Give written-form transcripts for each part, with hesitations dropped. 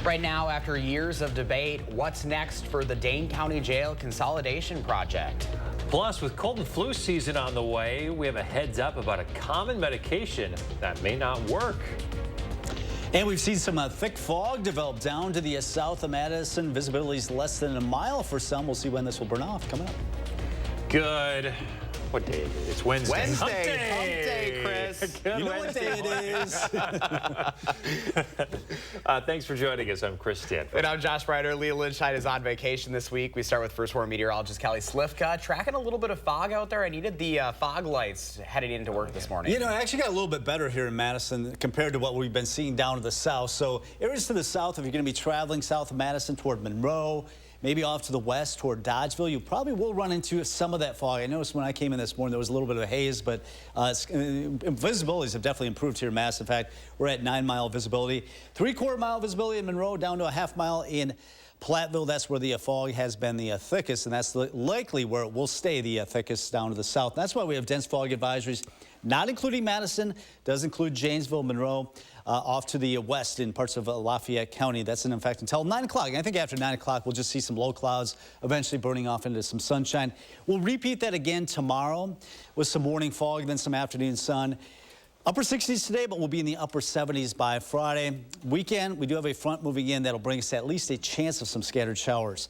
Right now, after years of debate, what's next for the Dane County Jail Consolidation Project? Plus, with cold and flu season on the way, we have a heads up about a common medication that may not work. And we've seen some thick fog develop down to the south of Madison. Visibility is less than a mile for some. We'll see when this will burn off. Coming up. Good. What day is it? It's Wednesday. Hump day, Chris. Good You know what day it is. Thanks for joining us. I'm Chris Stanford. And I'm Josh Ryder. Leah Lynchide is on vacation this week. We start with first warning meteorologist Kelly Slifka. Tracking a little bit of fog out there. I needed the fog lights heading into work this morning. You know, it actually got a little bit better here in Madison compared to what we've been seeing down to the south. So areas to the south, if you're going to be traveling south of Madison toward Monroe, maybe off to the west toward Dodgeville, you probably will run into some of that fog. I noticed when I came in this morning, there was a little bit of a haze, but visibilities have definitely improved here in Madison. In fact, we're at 9-mile visibility, 3/4 mile visibility in Monroe, down to a 1/2 mile in Platteville. That's where the fog has been the thickest, and that's likely where it will stay the thickest down to the south. And that's why we have dense fog advisories, not including Madison, does include Janesville, Monroe, off to the west in parts of Lafayette County. That's in effect until 9 o'clock. And I think after 9 o'clock, we'll just see some low clouds eventually burning off into some sunshine. We'll repeat that again tomorrow with some morning fog, then some afternoon sun. Upper 60s today, but we'll be in the upper 70s by Friday. Weekend, we do have a front moving in that'll bring us at least a chance of some scattered showers.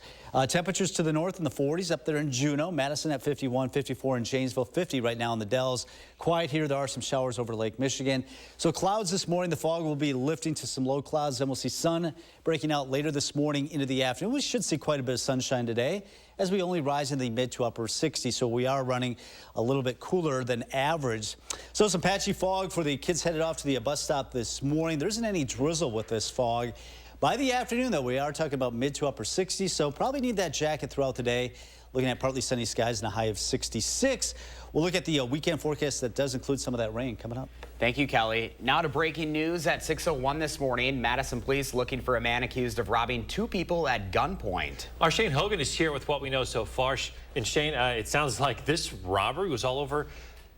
Temperatures to the north in the 40s up there in Juneau. Madison at 51, 54 in Janesville, 50 right now in the Dells. Quiet here. There are some showers over Lake Michigan. So clouds this morning. The fog will be lifting to some low clouds. Then we'll see sun breaking out later this morning into the afternoon. We should see quite a bit of sunshine today as we only rise in the mid to upper 60s. So we are running a little bit cooler than average. So some patchy fog for the kids headed off to the bus stop this morning. There isn't any drizzle with this fog. By the afternoon, though, we are talking about mid to upper 60s, so probably need that jacket throughout the day. Looking at partly sunny skies and a high of 66. We'll look at the weekend forecast that does include some of that rain coming up. Thank you, Kelly. Now to breaking news at 6:01 this morning. Madison police looking for a man accused of robbing 2 people at gunpoint. Our Shane Hogan is here with what we know so far. And Shane, it sounds like this robbery was all over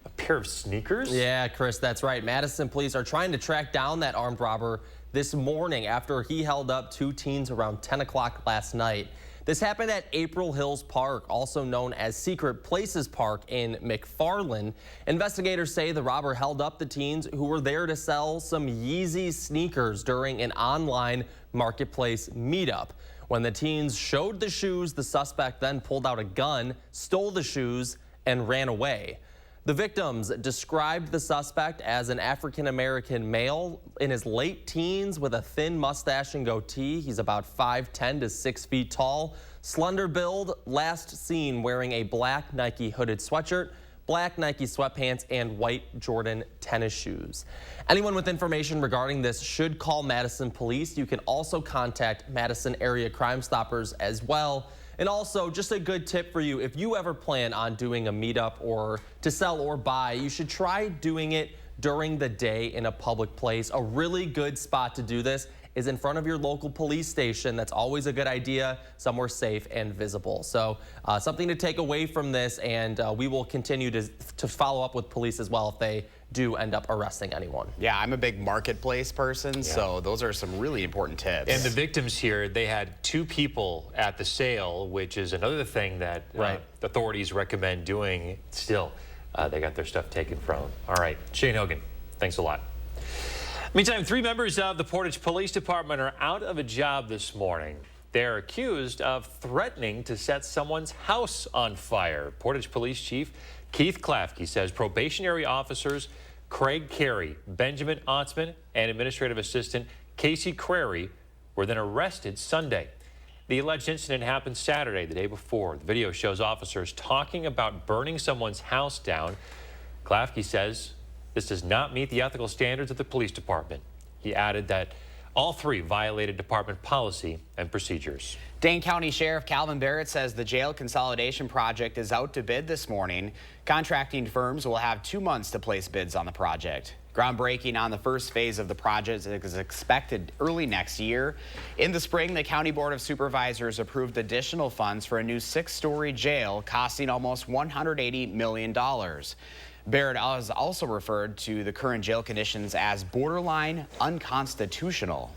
a pair of sneakers? Yeah, Chris, that's right. Madison police are trying to track down that armed robber this morning after he held up 2 teens around 10 o'clock last night. This happened at April Hills Park, also known as Secret Places Park in McFarland. Investigators say the robber held up the teens who were there to sell some Yeezy sneakers during an online marketplace meetup. When the teens showed the shoes, the suspect then pulled out a gun, stole the shoes, and ran away. The victims described the suspect as an African-American male in his late teens with a thin mustache and goatee. He's about 5'10" to 6 feet tall, slender build, last seen wearing a black Nike hooded sweatshirt, black Nike sweatpants, and white Jordan tennis shoes. Anyone with information regarding this should call Madison police. You can also contact Madison area Crime Stoppers as well. And also, just a good tip for you, if you ever plan on doing a meetup or to sell or buy, you should try doing it during the day in a public place. A really good spot to do this is in front of your local police station. That's always a good idea, somewhere safe and visible. So something to take away from this, and we will continue to follow up with police as well if they do end up arresting anyone. Yeah, I'm a big marketplace person, so those are some really important tips. And the victims here, they had 2 people at the sale, which is another thing that authorities recommend doing. Still, they got their stuff taken from them. All right, Shane Hogan, thanks a lot. Meantime, 3 members of the Portage Police Department are out of a job this morning. They're accused of threatening to set someone's house on fire. Portage Police Chief Keith Klafke says probationary officers Craig Carey, Benjamin Otzman, and Administrative Assistant Casey Crary were then arrested Sunday. The alleged incident happened Saturday, the day before. The video shows officers talking about burning someone's house down. Klafke says this does not meet the ethical standards of the police department. He added that all 3 violated department policy and procedures. Dane County Sheriff Calvin Barrett says the jail consolidation project is out to bid this morning. Contracting firms will have 2 months to place bids on the project. Groundbreaking on the first phase of the project is expected early next year. In the spring, the County Board of Supervisors approved additional funds for a new 6-story jail costing almost $180 million. Barrett has also referred to the current jail conditions as borderline unconstitutional.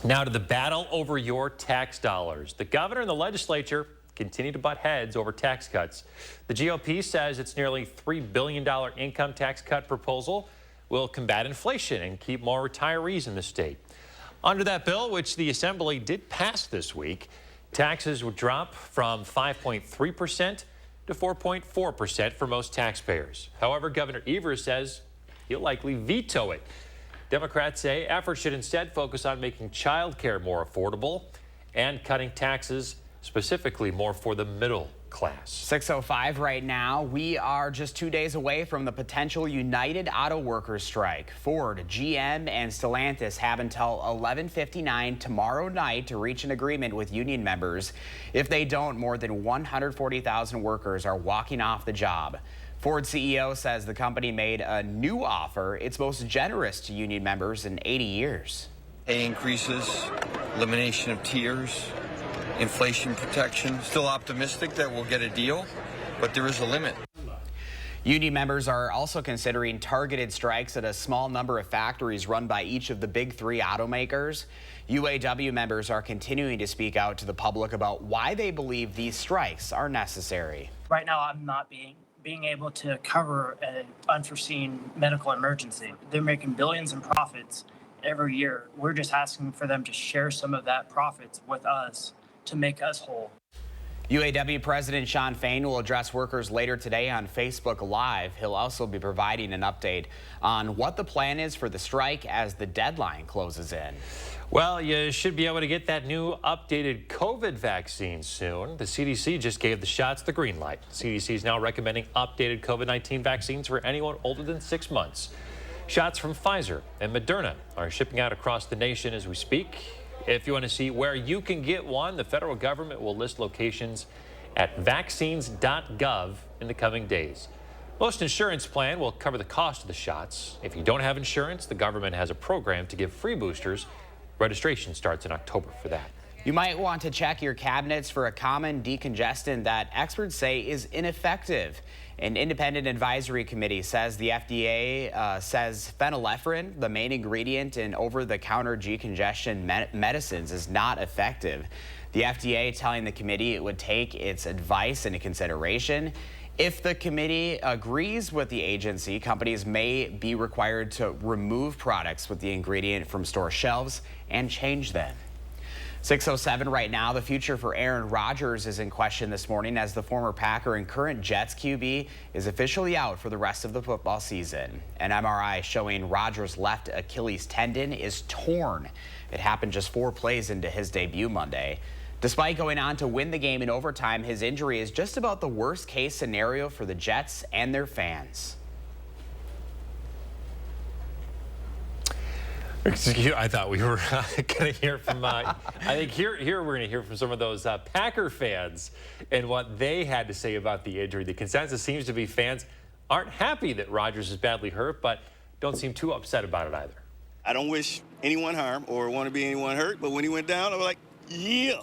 Now to the battle over your tax dollars. The governor and the legislature continue to butt heads over tax cuts. The GOP says its nearly $3 billion income tax cut proposal will combat inflation and keep more retirees in the state. Under that bill, which the Assembly did pass this week, taxes would drop from 5.3% to 4.4% for most taxpayers. However, Governor Evers says he'll likely veto it. Democrats say efforts should instead focus on making child care more affordable and cutting taxes, specifically more for the middle class. 6:05 right now. We are just 2 days away from the potential United Auto Workers strike. Ford, GM, and Stellantis have until 11:59 tomorrow night to reach an agreement with union members. If they don't, more than 140,000 workers are walking off the job. Ford CEO says the company made a new offer, its most generous to union members in 80 years. Pay increases, elimination of tiers, inflation protection. Still optimistic that we'll get a deal, but there is a limit. Union members are also considering targeted strikes at a small number of factories run by each of the big three automakers. UAW members are continuing to speak out to the public about why they believe these strikes are necessary. Right now, I'm not being able to cover an unforeseen medical emergency. They're making billions in profits every year. We're just asking for them to share some of that profits with us to make us whole. UAW President Shawn Fain will address workers later today on Facebook Live. He'll also be providing an update on what the plan is for the strike as the deadline closes in. Well, you should be able to get that new updated COVID vaccine soon. The CDC just gave the shots the green light. CDC is now recommending updated COVID-19 vaccines for anyone older than 6 months. Shots from Pfizer and Moderna are shipping out across the nation as we speak. If you want to see where you can get one, the federal government will list locations at vaccines.gov in the coming days. Most insurance plan will cover the cost of the shots. If you don't have insurance, the government has a program to give free boosters. Registration starts in October for that. You might want to check your cabinets for a common decongestant that experts say is ineffective. An independent advisory committee says the FDA says phenylephrine, the main ingredient in over-the-counter decongestion medicines, is not effective. The FDA telling the committee it would take its advice into consideration. If the committee agrees with the agency, companies may be required to remove products with the ingredient from store shelves and change them. 6:07 right now. The future for Aaron Rodgers is in question this morning as the former Packer and current Jets QB is officially out for the rest of the football season. An MRI showing Rodgers' left Achilles tendon is torn. It happened just 4 plays into his debut Monday. Despite going on to win the game in overtime, his injury is just about the worst case scenario for the Jets and their fans. I thought we were going to hear from, I think here we're going to hear from some of those Packer fans and what they had to say about the injury. The consensus seems to be fans aren't happy that Rodgers is badly hurt, but don't seem too upset about it either. I don't wish anyone harm or want to be anyone hurt, but when he went down, I was like, yeah.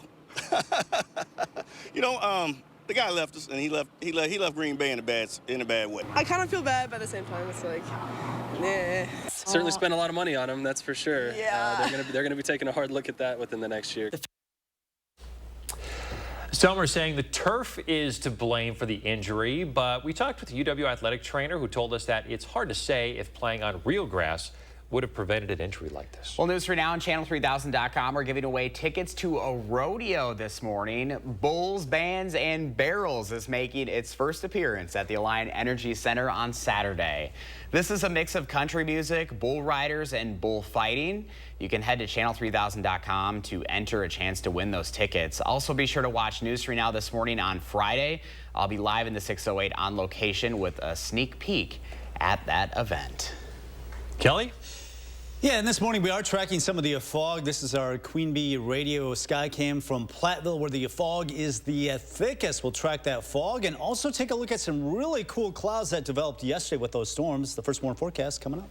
You know, the guy left us, and he left Green Bay in a bad way. I kind of feel bad, but at the same time, it's like, yeah. Certainly spent a lot of money on him, that's for sure. Yeah. They're gonna be taking a hard look at that within the next year. Some are saying the turf is to blame for the injury, but we talked with the UW athletic trainer who told us that it's hard to say if playing on real grass would have prevented an injury like this. Well, News 3 Now and Channel3000.com are giving away tickets to a rodeo this morning. Bulls, Bands, and Barrels is making its first appearance at the Alliant Energy Center on Saturday. This is a mix of country music, bull riders, and bullfighting. You can head to Channel3000.com to enter a chance to win those tickets. Also, be sure to watch News 3 Now this morning on Friday. I'll be live in the 608 on location with a sneak peek at that event. Kelly? Yeah, and this morning we are tracking some of the fog. This is our Queen Bee radio sky cam from Platteville where the fog is the thickest. We'll track that fog and also take a look at some really cool clouds that developed yesterday with those storms. The first warn forecast coming up.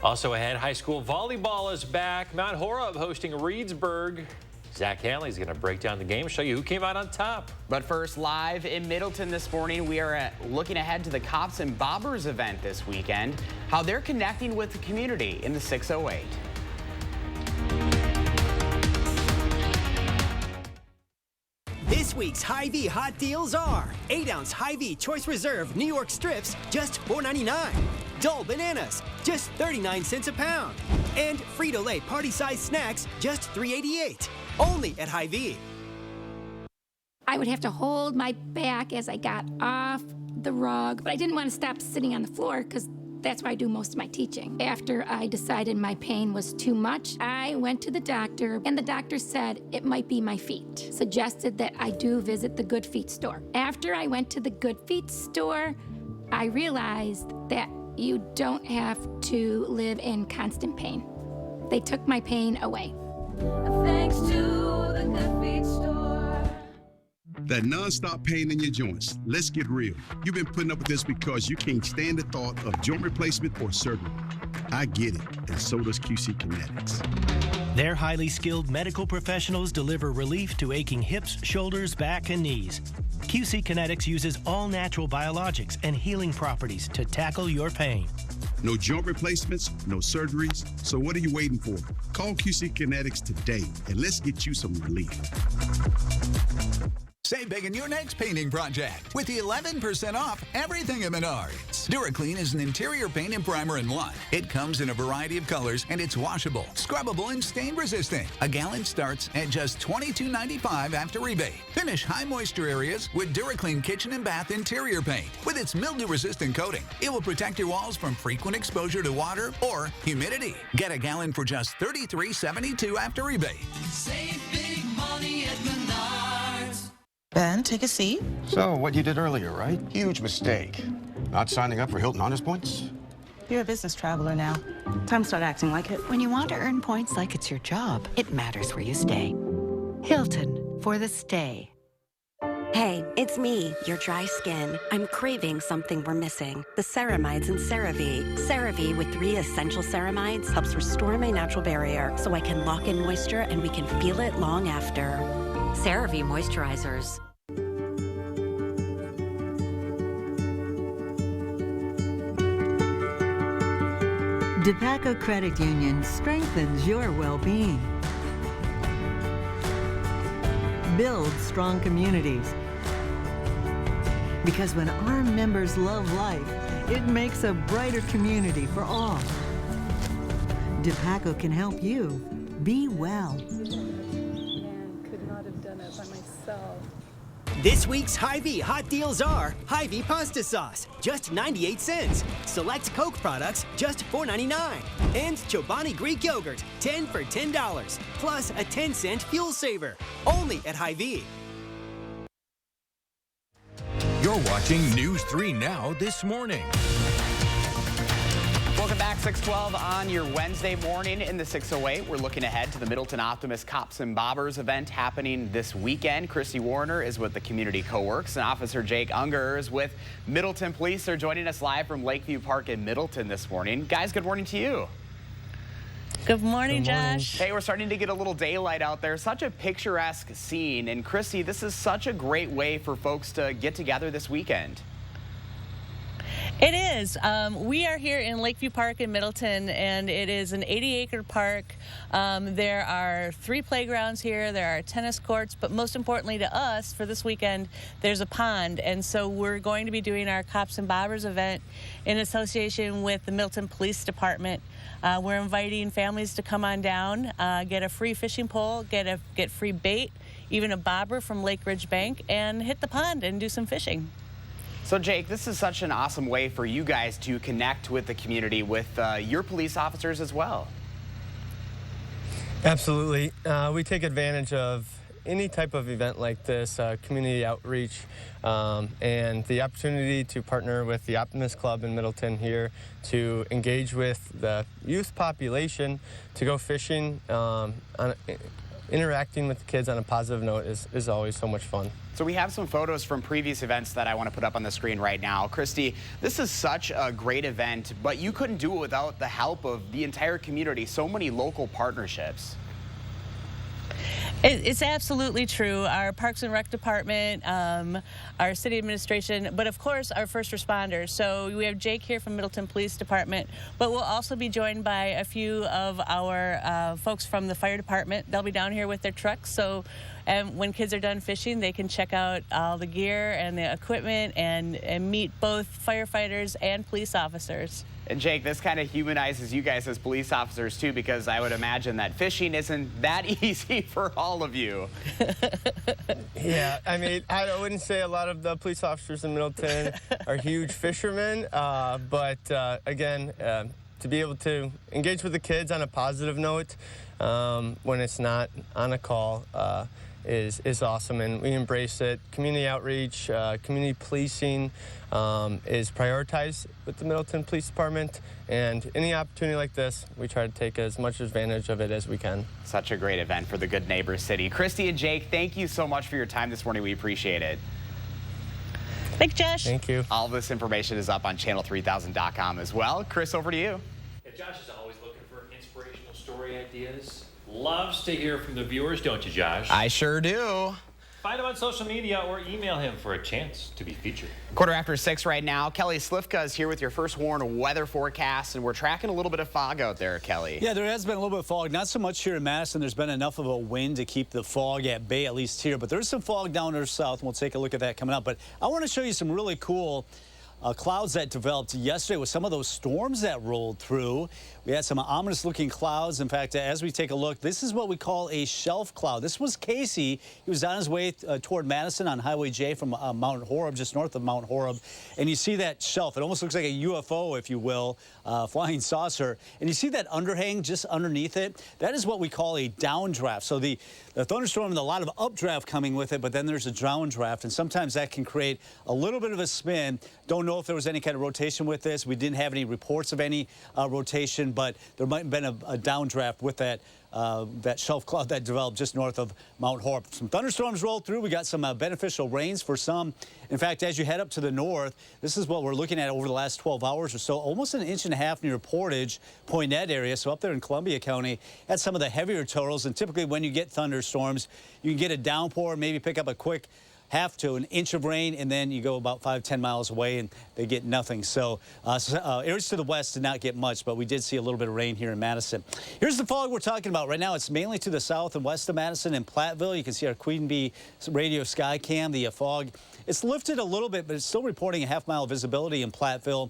Also ahead, high school volleyball is back. Mount Horeb hosting Reedsburg. Zach Hanley's going to break down the game, show you who came out on top. But first, live in Middleton this morning, we are looking ahead to the Cops and Bobbers event this weekend, how they're connecting with the community in the 608. week's Hy-Vee hot deals are 8-ounce Hy-Vee Choice Reserve New York strips, just $4.99. Dull bananas, just 39 cents a pound. And Frito-Lay party-sized snacks, just $3.88. Only at Hy-Vee. I would have to hold my back as I got off the rug, but I didn't want to stop sitting on the floor because that's where I do most of my teaching. After I decided my pain was too much, I went to the doctor, and the doctor said it might be my feet. Suggested that I do visit the Good Feet store. After I went to the Good Feet store, I realized that you don't have to live in constant pain. They took my pain away. Thanks to the Good Feet store. That non-stop pain in your joints. Let's get real. You've been putting up with this because you can't stand the thought of joint replacement or surgery. I get it, and so does QC Kinetics. Their highly skilled medical professionals deliver relief to aching hips, shoulders, back, and knees. QC Kinetics uses all-natural biologics and healing properties to tackle your pain. No joint replacements, no surgeries. So what are you waiting for? Call QC Kinetics today, and let's get you some relief. Save big in your next painting project with the 11% off everything at Menards. DuraClean is an interior paint and primer in one. It comes in a variety of colors and it's washable, scrubbable, and stain resistant. A gallon starts at just $22.95 after rebate. Finish high moisture areas with DuraClean Kitchen and Bath interior paint. With its mildew resistant coating, it will protect your walls from frequent exposure to water or humidity. Get a gallon for just $33.72 after rebate. Save big money at Menards. Ben, take a seat. So, what you did earlier, right? Huge mistake. Not signing up for Hilton Honors Points? You're a business traveler now. Time to start acting like it. When you want to earn points like it's your job, it matters where you stay. Hilton, for the stay. Hey, it's me, your dry skin. I'm craving something we're missing. The ceramides in CeraVe. CeraVe with 3 essential ceramides helps restore my natural barrier so I can lock in moisture and we can feel it long after. CeraVe moisturizers. DePaco Credit Union strengthens your well-being. Build strong communities. Because when our members love life, it makes a brighter community for all. DePaco can help you be well. Could not have done it by myself. This week's Hy-Vee hot deals are Hy-Vee pasta sauce, just 98 cents. Select Coke products, just $4.99. And Chobani Greek yogurt, 10 for $10. Plus a 10-cent fuel saver. Only at Hy-Vee. You're watching News 3 Now this morning. Welcome back, 612 on your Wednesday morning in the 608. We're looking ahead to the Middleton Optimist Cops and Bobbers event happening this weekend. Christy Warner is with the Community Co-works, and Officer Jake Unger is with Middleton Police. They're joining us live from Lakeview Park in Middleton this morning. Guys, good morning to you. Good morning, Josh. Hey, we're starting to get a little daylight out there. Such a picturesque scene. And Christy, this is such a great way for folks to get together this weekend. It is. We are here in Lakeview Park in Middleton, and it is an 80-acre park. There are 3 playgrounds here. There are tennis courts, but most importantly to us for this weekend, there's a pond. And so we're going to be doing our Cops and Bobbers event in association with the Middleton Police Department. We're inviting families to come on down, get a free fishing pole, get free bait, even a bobber from Lake Ridge Bank, and hit the pond and do some fishing. So, Jake, this is such an awesome way for you guys to connect with the community, with your police officers as well. Absolutely. We take advantage of any type of event like this, community outreach, and the opportunity to partner with the Optimist Club in Middleton here to engage with the youth population, to go fishing, interacting with the kids on a positive note is always so much fun. So we have some photos from previous events that I want to put up on the screen right now. Christy, this is such a great event, but you couldn't do it without the help of the entire community, so many local partnerships. It's absolutely true. Our Parks and Rec department, our city administration, but of course our first responders. So we have Jake here from Middleton Police Department, but we'll also be joined by a few of our folks from the fire department. They'll be down here with their trucks. So when kids are done fishing, they can check out all the gear and the equipment and meet both firefighters and police officers. And Jake, this kind of humanizes you guys as police officers too, because I would imagine that fishing isn't that easy for all of you. Yeah, I mean, I wouldn't say a lot of the police officers in Middleton are huge fishermen, but again, to be able to engage with the kids on a positive note when it's not on a call is awesome, and we embrace it. Community outreach, community policing is prioritized with the Middleton Police Department, and any opportunity like this, we try to take as much advantage of it as we can. Such a great event for the Good Neighbor City. Christy and Jake, thank you so much for your time this morning. We appreciate it. Thanks, Josh. Thank you. All this information is up on channel3000.com as well. Chris, over to you. Yeah, Josh is always looking for inspirational story ideas. Loves to hear from the viewers, don't you, Josh? I sure do. Find him on social media or email him for a chance to be featured. 6:15 right now. Kelly Slifka is here with your first warn weather forecast, and we're tracking a little bit of fog out there, Kelly. Yeah, there has been a little bit of fog. Not so much here in Madison. There's been enough of a wind to keep the fog at bay, at least here. But there's some fog down there south, and we'll take a look at that coming up. But I want to show you some really cool clouds that developed yesterday with some of those storms that rolled through. We had some ominous looking clouds. In fact, as we take a look, this is what we call a shelf cloud. This was Casey. He was on his way toward Madison on Highway J from Mount Horeb, just north of Mount Horeb. And you see that shelf. It almost looks like a UFO, if you will, flying saucer. And you see that underhang just underneath it? That is what we call a downdraft. So the thunderstorm and a lot of updraft coming with it, but then there's a downdraft. And sometimes that can create a little bit of a spin. Don't know if there was any kind of rotation with this. We didn't have any reports of any rotation, but there might have been a downdraft with that that shelf cloud that developed just north of Mount Horeb. Some thunderstorms rolled through. We got some beneficial rains for some. In fact, as you head up to the north, this is what we're looking at over the last 12 hours or so. Almost 1.5 inches near Portage, Poinet area. So up there in Columbia County, had some of the heavier totals. And typically when you get thunderstorms, you can get a downpour, maybe pick up a quick half to an inch of rain, and then you go about 5-10 miles away and they get nothing. So areas to the west did not get much, but we did see a little bit of rain here in Madison. Here's the fog we're talking about right now. It's mainly to the south and west of Madison and Platteville. You can see our Queen Bee radio sky cam. The fog, it's lifted a little bit, but it's still reporting a half-mile visibility in Platteville.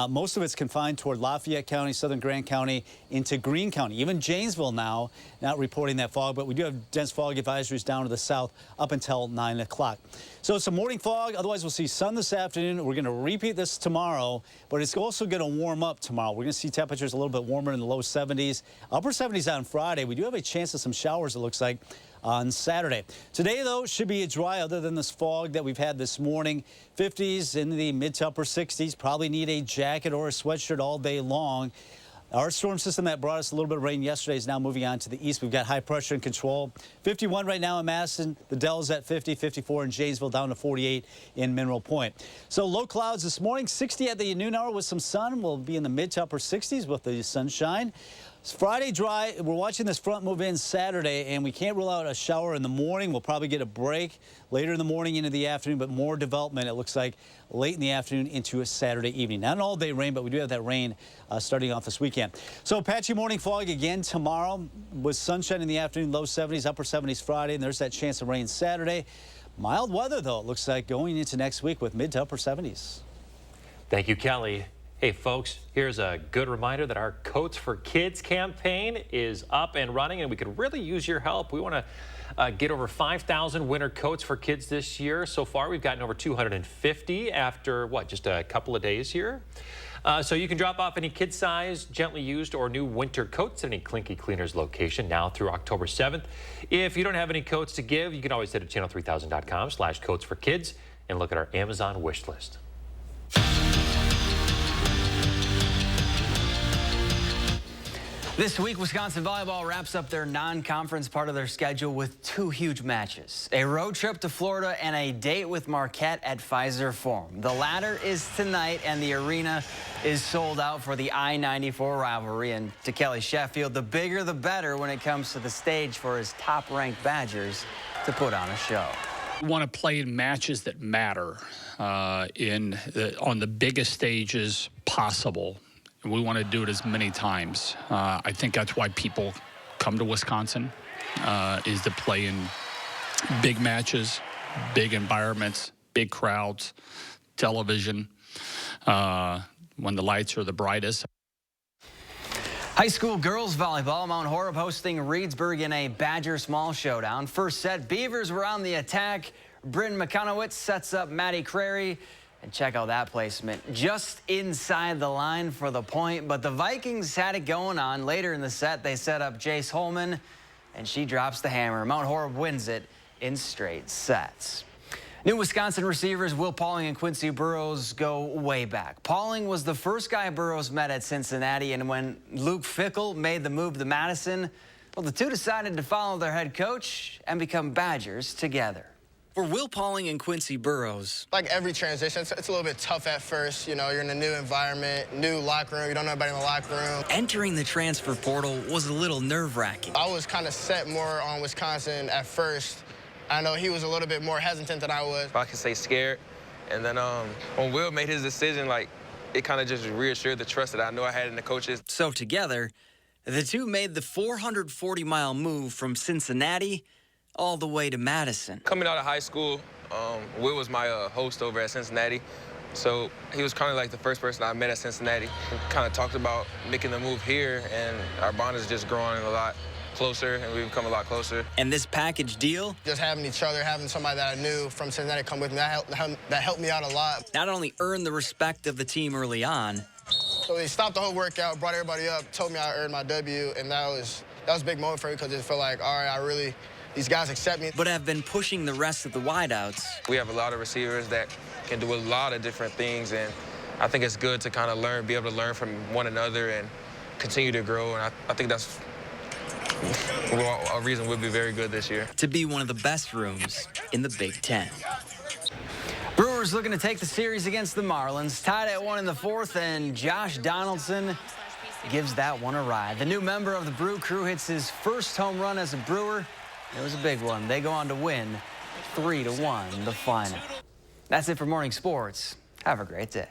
Most of it's confined toward Lafayette County, Southern Grant County, into Greene County. Even Janesville now not reporting that fog, but we do have dense fog advisories down to the south up until 9 o'clock. So it's a morning fog. Otherwise, we'll see sun this afternoon. We're going to repeat this tomorrow, but it's also going to warm up tomorrow. We're going to see temperatures a little bit warmer in the low 70s, upper 70s on Friday. We do have a chance of some showers, it looks like, on Saturday. Today, though, should be dry other than this fog that we've had this morning. 50s in the mid to upper 60s. Probably need a jacket or a sweatshirt all day long. Our storm system that brought us a little bit of rain yesterday is now moving on to the east. We've got high pressure in control. 51 right now in Madison. The Dells at 50, 54 in Janesville, down to 48 in Mineral Point. So low clouds this morning, 60 at the noon hour with some sun. We'll be in the mid to upper 60s with the sunshine. It's Friday dry. We're watching this front move in Saturday, and we can't rule out a shower in the morning. We'll probably get a break later in the morning into the afternoon, but more development, it looks like, late in the afternoon into a Saturday evening. Not an all-day rain, but we do have that rain starting off this weekend. So patchy morning fog again tomorrow with sunshine in the afternoon, low 70s, upper 70s Friday, and there's that chance of rain Saturday. Mild weather, though, it looks like going into next week with mid to upper 70s. Thank you, Kelly. Hey, folks, here's a good reminder that our Coats for Kids campaign is up and running, and we could really use your help. We want to get over 5,000 winter coats for kids this year. So far, we've gotten over 250 after, what, just a couple of days here. So you can drop off any kid size, gently used, or new winter coats at any Clinky Cleaners location now through October 7th. If you don't have any coats to give, you can always head to channel3000.com/coats for kids and look at our Amazon wish list. This week, Wisconsin volleyball wraps up their non-conference part of their schedule with 2 huge matches. A road trip to Florida and a date with Marquette at Pfizer Forum. The latter is tonight, and the arena is sold out for the I-94 rivalry. And to Kelly Sheffield, the bigger the better when it comes to the stage for his top-ranked Badgers to put on a show. We want to play in matches that matter on the biggest stages possible. We want to do it as many times. I think that's why people come to Wisconsin, is to play in big matches, big environments, big crowds, television, when the lights are the brightest. High school girls volleyball, Mount Horeb hosting Reedsburg in a Badger small showdown. First set, Beavers were on the attack. Bryn McConowitz sets up Maddie Crary. And check out that placement, just inside the line for the point. But the Vikings had it going on. Later in the set, they set up Jace Holman, and she drops the hammer. Mount Horeb wins it in straight sets. New Wisconsin receivers Will Pauling and Quincy Burrows go way back. Pauling was the first guy Burrows met at Cincinnati, and when Luke Fickell made the move to Madison, well, the two decided to follow their head coach and become Badgers together. For Will Pauling and Quincy Burrows, like every transition, it's a little bit tough at first. You know, you're in a new environment, new locker room. You don't know anybody in the locker room. Entering the transfer portal was a little nerve-wracking. I was kind of set more on Wisconsin at first. I know he was a little bit more hesitant than I was. I can say scared. And then when Will made his decision, like, it kind of just reassured the trust that I knew I had in the coaches. So together, the two made the 440-mile move from Cincinnati all the way to Madison. Coming out of high school, Will was my host over at Cincinnati. So he was kind of like the first person I met at Cincinnati. We kind of talked about making the move here, and our bond is just growing a lot closer, and we've become a lot closer. And this package deal? Just having each other, having somebody that I knew from Cincinnati come with me, that helped me out a lot. Not only earned the respect of the team early on. So they stopped the whole workout, brought everybody up, told me I earned my W, and that was a big moment for me because it felt like, all right, these guys accept me. But have been pushing the rest of the wideouts. We have a lot of receivers that can do a lot of different things, and I think it's good to kind of be able to learn from one another and continue to grow, and I think that's a reason we'll be very good this year. To be one of the best rooms in the Big Ten. Brewers looking to take the series against the Marlins. Tied at 1 in the 4th, and Josh Donaldson gives that one a ride. The new member of the Brew Crew hits his first home run as a Brewer. It was a big one. They go on to win 3-1 the final. That's it for Morning Sports. Have a great day.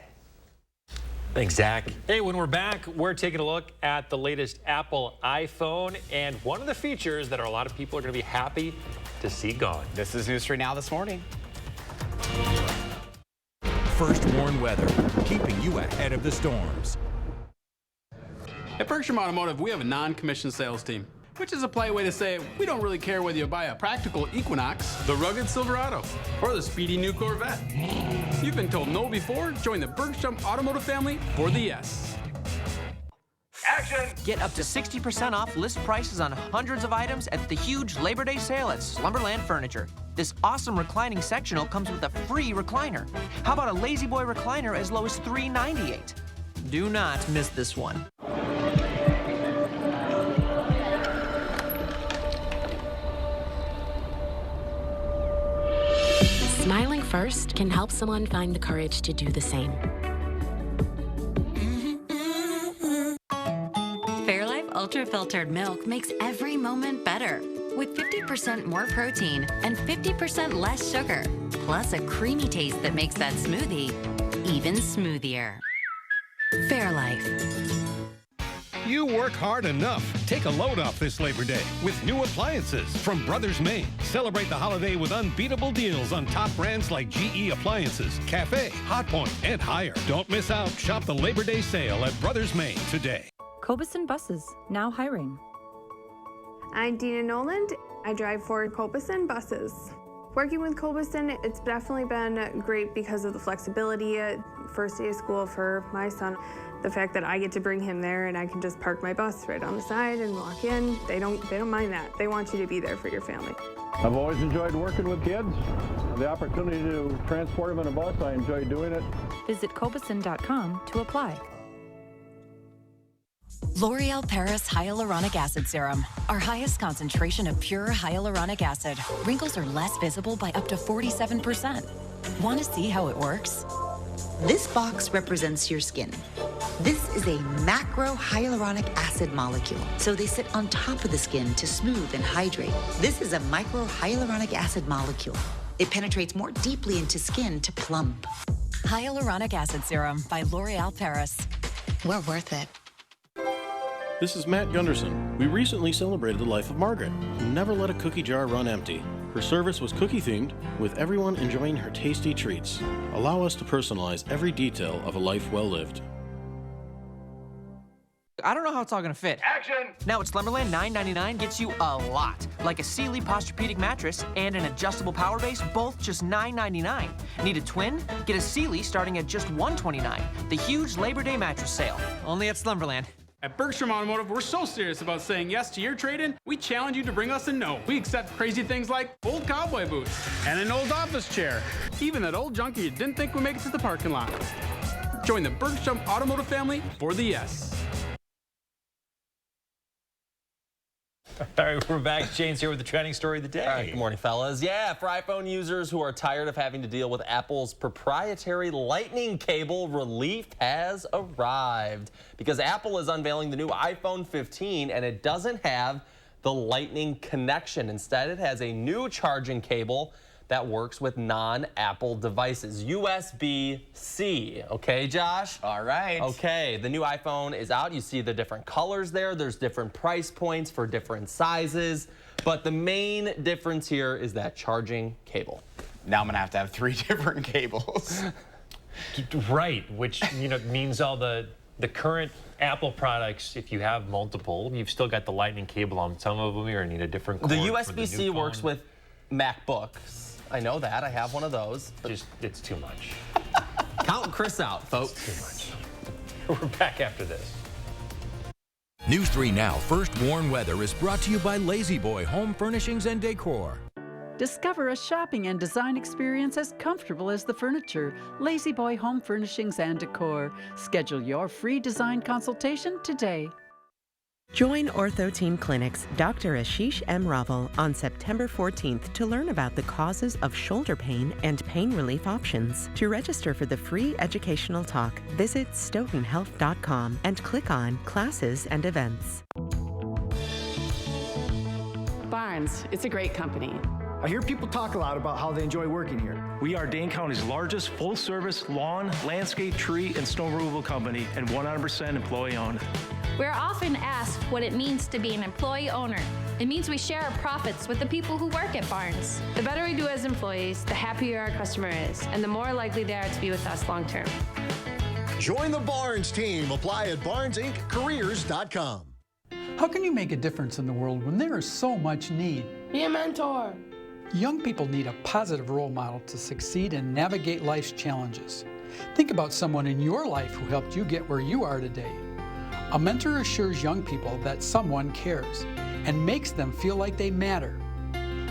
Thanks, Zach. Hey, when we're back, we're taking a look at the latest Apple iPhone and one of the features that a lot of people are going to be happy to see gone. This is News 3 Now this morning. First Warn Weather, keeping you ahead of the storms. At Bergstrom Automotive, we have a non-commissioned sales team, which is a polite way to say we don't really care whether you buy a practical Equinox, the rugged Silverado, or the speedy new Corvette. You've been told no before? Join the Bergstrom Automotive family for the yes. Action! Get up to 60% off list prices on hundreds of items at the huge Labor Day sale at Slumberland Furniture. This awesome reclining sectional comes with a free recliner. How about a Lazy Boy recliner as low as $398? Do not miss this one. Smiling first can help someone find the courage to do the same. Fairlife Ultra Filtered Milk makes every moment better with 50% more protein and 50% less sugar, plus a creamy taste that makes that smoothie even smoothier. Fairlife. You work hard enough. Take a load off this Labor Day with new appliances from Brothers Maine. Celebrate the holiday with unbeatable deals on top brands like GE Appliances, Cafe, Hotpoint, and Haier. Don't miss out. Shop the Labor Day sale at Brothers Maine today. Cobeson Buses, now hiring. I'm Dina Noland. I drive for Cobeson Buses. Working with Cobeson, it's definitely been great because of the flexibility. First day of school for my son. The fact that I get to bring him there and I can just park my bus right on the side and walk in, they don't mind that. They want you to be there for your family. I've always enjoyed working with kids. The opportunity to transport them in a bus, I enjoy doing it. Visit Cobeson.com to apply. L'Oreal Paris Hyaluronic Acid Serum. Our highest concentration of pure hyaluronic acid. Wrinkles are less visible by up to 47%. Want to see how it works? This box represents your skin. This is a macro hyaluronic acid molecule, so they sit on top of the skin to smooth and hydrate. This is a micro hyaluronic acid molecule. It penetrates more deeply into skin to plump. Hyaluronic Acid Serum by L'Oreal Paris. We're worth it. This is Matt Gunderson. We recently celebrated the life of Margaret, who never let a cookie jar run empty. Her service was cookie-themed, with everyone enjoying her tasty treats. Allow us to personalize every detail of a life well lived. I don't know how it's all gonna fit. Action! Now at Slumberland, $9.99 gets you a lot. Like a Sealy Posturepedic mattress and an adjustable power base, both just $9.99. Need a twin? Get a Sealy starting at just $129. The huge Labor Day mattress sale. Only at Slumberland. At Bergstrom Automotive, we're so serious about saying yes to your trade-in, we challenge you to bring us a no. We accept crazy things like old cowboy boots and an old office chair. Even that old junkie you didn't think would make it to the parking lot. Join the Bergstrom Automotive family for the yes. All right, we're back. Shane's here with the trending story of the day. All right, good morning, fellas. Yeah, for iPhone users who are tired of having to deal with Apple's proprietary lightning cable, relief has arrived. Because Apple is unveiling the new iPhone 15, and it doesn't have the lightning connection. Instead, it has a new charging cable that works with non-Apple devices. USB-C. Okay, Josh? All right. Okay, the new iPhone is out. You see the different colors there. There's different price points for different sizes. But the main difference here is that charging cable. Now I'm going to have 3 different cables. Right, which means all the current Apple products, if you have multiple, you've still got the lightning cable on some of them. You're going to need a different cord. The USB-C works with MacBooks. I know that. I have one of those. It's too much. Count Chris out, folks. It's too much. We're back after this. News 3 Now First Warn Weather is brought to you by Lazy Boy Home Furnishings and Decor. Discover a shopping and design experience as comfortable as the furniture. Lazy Boy Home Furnishings and Decor. Schedule your free design consultation today. Join Ortho Team Clinic's Dr. Ashish M. Raval on September 14th to learn about the causes of shoulder pain and pain relief options. To register for the free educational talk, visit stoughtonhealth.com and click on Classes and Events. Barnes, it's a great company. I hear people talk a lot about how they enjoy working here. We are Dane County's largest full-service lawn, landscape, tree, and snow removal company and 100% employee-owned. We're often asked what it means to be an employee owner. It means we share our profits with the people who work at Barnes. The better we do as employees, the happier our customer is, and the more likely they are to be with us long term. Join the Barnes team. Apply at barnesinc.careers.com. How can you make a difference in the world when there is so much need? Be a mentor. Young people need a positive role model to succeed and navigate life's challenges. Think about someone in your life who helped you get where you are today. A mentor assures young people that someone cares and makes them feel like they matter.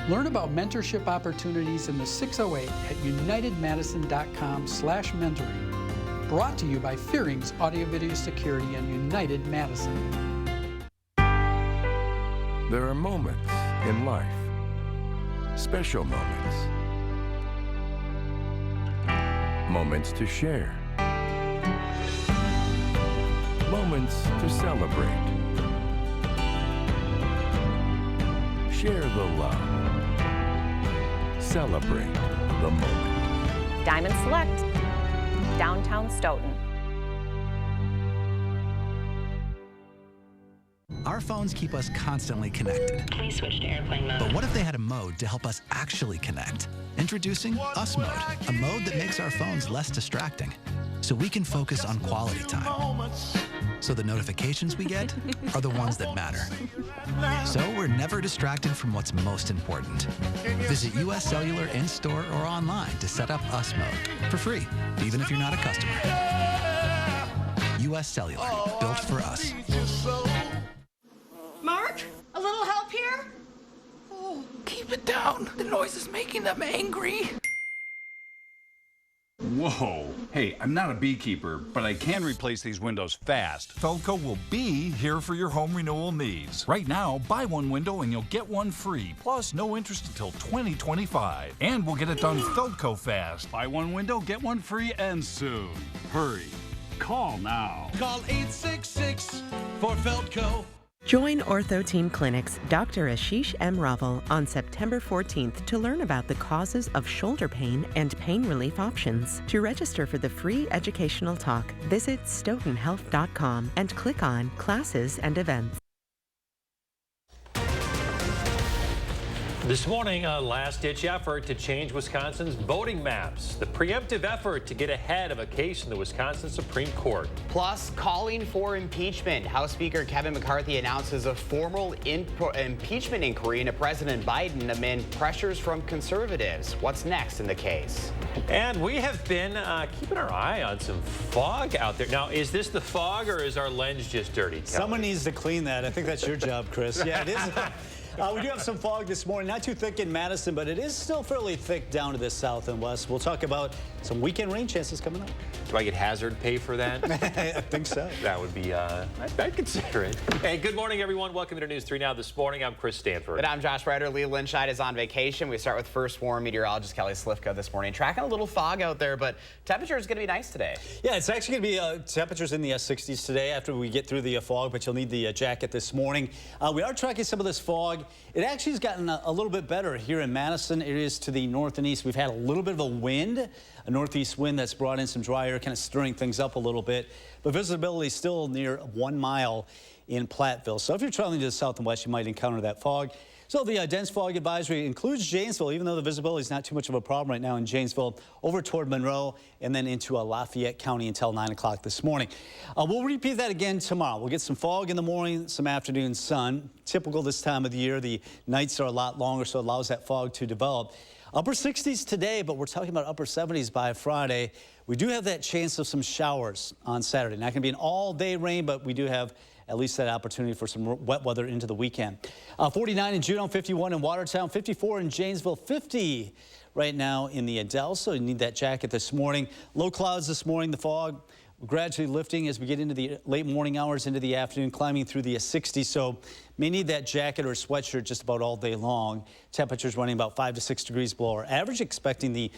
Learn about mentorship opportunities in the 608 at unitedmadison.com/mentoring. Brought to you by Fearing's Audio Video Security and United Madison. There are moments in life, special moments, moments to share, moments to celebrate. Share the love. Celebrate the moment. Diamond Select, downtown Stoughton. Our phones keep us constantly connected. Please switch to airplane mode. But what if they had a mode to help us actually connect? Introducing Us Mode, a mode that makes our phones less distracting, so we can focus on quality time. So the notifications we get are the ones that matter. So we're never distracted from what's most important. Visit US Cellular in-store or online to set up Us Mode for free, even if you're not a customer. US Cellular, built for us. Mark, a little help here? Oh, keep it down. The noise is making them angry. Whoa. Hey, I'm not a beekeeper, but I can replace these windows fast. Feldco will be here for your home renewal needs. Right now, buy one window and you'll get one free, plus no interest until 2025. And we'll get it done Feldco fast. Buy one window, get one free, and soon. Hurry. Call now. Call 866 for Feldco. Join Ortho Team Clinic's Dr. Ashish M. Raval on September 14th to learn about the causes of shoulder pain and pain relief options. To register for the free educational talk, visit stoughtonhealth.com and click on Classes and Events. This morning, a last-ditch effort to change Wisconsin's voting maps. The preemptive effort to get ahead of a case in the Wisconsin Supreme Court. Plus, calling for impeachment. House Speaker Kevin McCarthy announces a formal impeachment inquiry into President Biden amid pressures from conservatives. What's next in the case? And we have been keeping our eye on some fog out there. Now, is this the fog or is our lens just dirty? Someone needs to clean that. I think that's your job, Chris. Yeah, it is. We do have some fog this morning, not too thick in Madison, but it is still fairly thick down to the south and west. We'll talk about some weekend rain chances coming up. Do I get hazard pay for that? I think so. That would be, I'd consider it. Hey, good morning, everyone. Welcome to News 3 Now this morning. I'm Chris Stanford. And I'm Josh Ryder. Lee Lynchide is on vacation. We start with first warn meteorologist Kelly Slifka this morning. Tracking a little fog out there, but temperature is going to be nice today. Yeah, it's actually going to be temperatures in the 60s today after we get through the fog, but you'll need the jacket this morning. We are tracking some of this fog. It actually has gotten a little bit better here in Madison. It is to the north and east. We've had a little bit of a wind, a northeast wind that's brought in some dry air, kind of stirring things up a little bit. But visibility is still near 1 mile in Platteville. So if you're traveling to the south and west, you might encounter that fog. So the dense fog advisory includes Janesville, even though the visibility is not too much of a problem right now in Janesville, over toward Monroe and then into Lafayette County until 9 o'clock this morning. We'll repeat that again tomorrow. We'll get some fog in the morning, some afternoon sun. Typical this time of the year. The nights are a lot longer, so it allows that fog to develop. Upper 60s today, but we're talking about upper 70s by Friday. We do have that chance of some showers on Saturday. Not going to be an all-day rain, but we do have at least that opportunity for some wet weather into the weekend. 49 in Juneau, 51 in Watertown, 54 in Janesville, 50 right now in the Adele, so you need that jacket this morning. Low clouds this morning, the fog gradually lifting as we get into the late morning hours into the afternoon, climbing through the 60s, so may need that jacket or sweatshirt just about all day long. Temperatures running about 5 to 6 degrees below our average, expecting the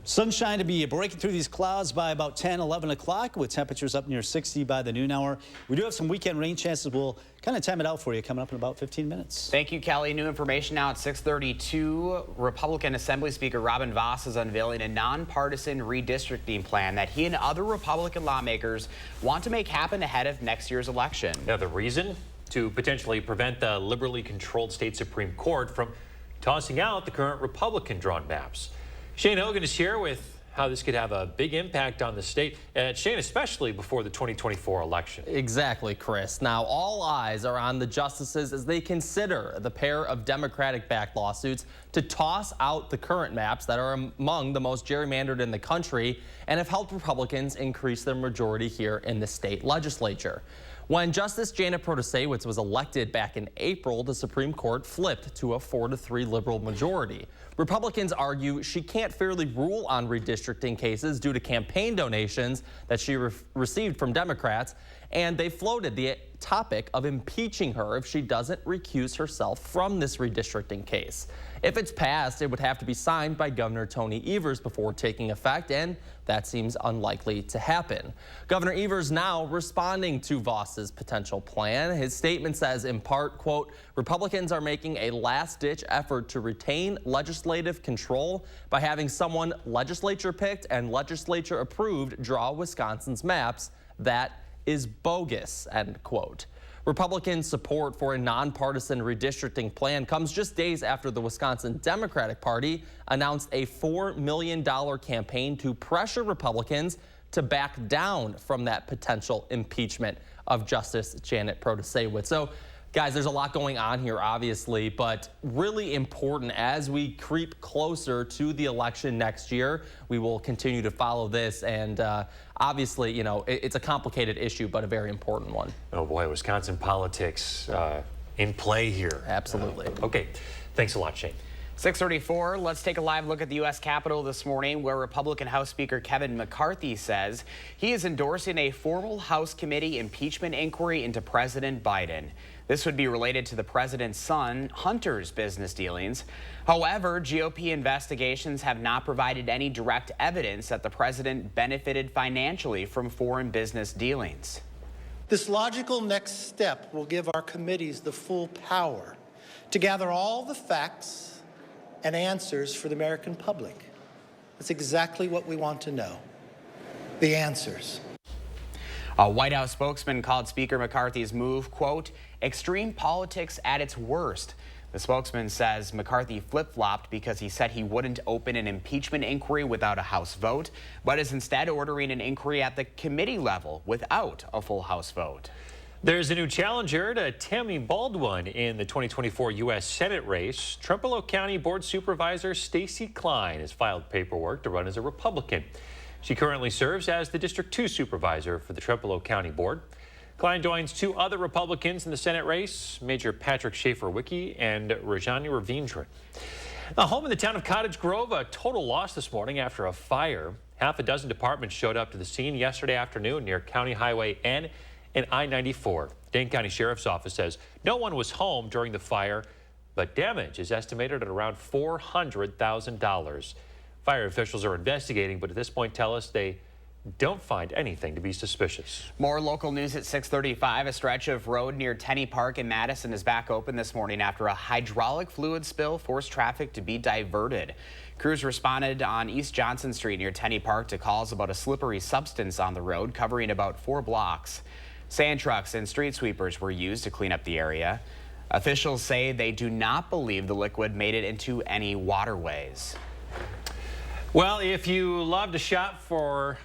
sunshine to be breaking through these clouds by about 10, 11 o'clock with temperatures up near 60 by the noon hour. We do have some weekend rain chances. We'll kind of time it out for you coming up in about 15 minutes. Thank you, Kelly. New information now at 6:32. Republican Assembly Speaker Robin Vos is unveiling a nonpartisan redistricting plan that he and other Republican lawmakers want to make happen ahead of next year's election. Now, the reason? To potentially prevent the liberally controlled state Supreme Court from tossing out the current Republican-drawn maps. Shane Hogan is here with how this could have a big impact on the state. Shane, especially before the 2024 election. Exactly, Chris. Now, all eyes are on the justices as they consider the pair of Democratic-backed lawsuits to toss out the current maps that are among the most gerrymandered in the country and have helped Republicans increase their majority here in the state legislature. When Justice Janet Protasiewicz was elected back in April, the Supreme Court flipped to a 4-3 liberal majority. Republicans argue she can't fairly rule on redistricting cases due to campaign donations that she received from Democrats, and they floated the topic of impeaching her if she doesn't recuse herself from this redistricting case. If it's passed, it would have to be signed by Governor Tony Evers before taking effect, and that seems unlikely to happen. Governor Evers now responding to Vos's potential plan. His statement says, in part, quote, Republicans are making a last-ditch effort to retain legislative control by having someone legislature-picked and legislature-approved draw Wisconsin's maps. That is bogus, end quote. Republican support for a nonpartisan redistricting plan comes just days after the Wisconsin Democratic Party announced a $4 million campaign to pressure Republicans to back down from that potential impeachment of Justice Janet Protasiewicz. So, guys, there's a lot going on here, obviously, but really important as we creep closer to the election next year. We will continue to follow this, and obviously, you know, it's a complicated issue, but a very important one. Oh, boy, Wisconsin politics in play here. Absolutely. Okay, thanks a lot, Shane. 6:34, let's take a live look at the U.S. Capitol this morning, where Republican House Speaker Kevin McCarthy says he is endorsing a formal House committee impeachment inquiry into President Biden. This would be related to the president's son, Hunter's business dealings. However, GOP investigations have not provided any direct evidence that the president benefited financially from foreign business dealings. This logical next step will give our committees the full power to gather all the facts and answers for the American public. That's exactly what we want to know, the answers. A White House spokesman called Speaker McCarthy's move, quote, extreme politics at its worst. The spokesman says McCarthy flip-flopped because he said he wouldn't open an impeachment inquiry without a House vote, but is instead ordering an inquiry at the committee level without a full House vote. There's a new challenger to Tammy Baldwin in the 2024 U.S. Senate race. Trempealeau County Board Supervisor Stacy Klein has filed paperwork to run as a Republican. She currently serves as the District 2 Supervisor for the Trempealeau County Board. Klein joins two other Republicans in the Senate race, Major Patrick Schaefer-Wicki and Rajani Ravindran. A home in the town of Cottage Grove, a total loss this morning after a fire. Half a dozen departments showed up to the scene yesterday afternoon near County Highway N and I-94. Dane County Sheriff's Office says no one was home during the fire, but damage is estimated at around $400,000. Fire officials are investigating, but at this point tell us they don't find anything to be suspicious. More local news at 6:35. A stretch of road near Tenney Park in Madison is back open this morning after a hydraulic fluid spill forced traffic to be diverted. Crews responded on East Johnson Street near Tenney Park to calls about a slippery substance on the road covering about 4 blocks. Sand trucks and street sweepers were used to clean up the area. Officials say they do not believe the liquid made it into any waterways. Well, if you love to shop for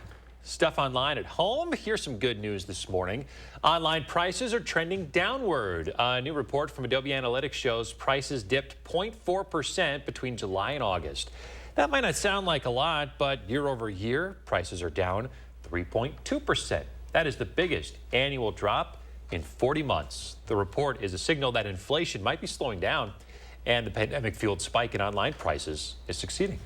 stuff online at home, here's some good news this morning. Online prices are trending downward. A new report from Adobe Analytics shows prices dipped 0.4% between July and August. That might not sound like a lot, but year over year, prices are down 3.2%. That is the biggest annual drop in 40 months. The report is a signal that inflation might be slowing down and the pandemic-fueled spike in online prices is succeeding.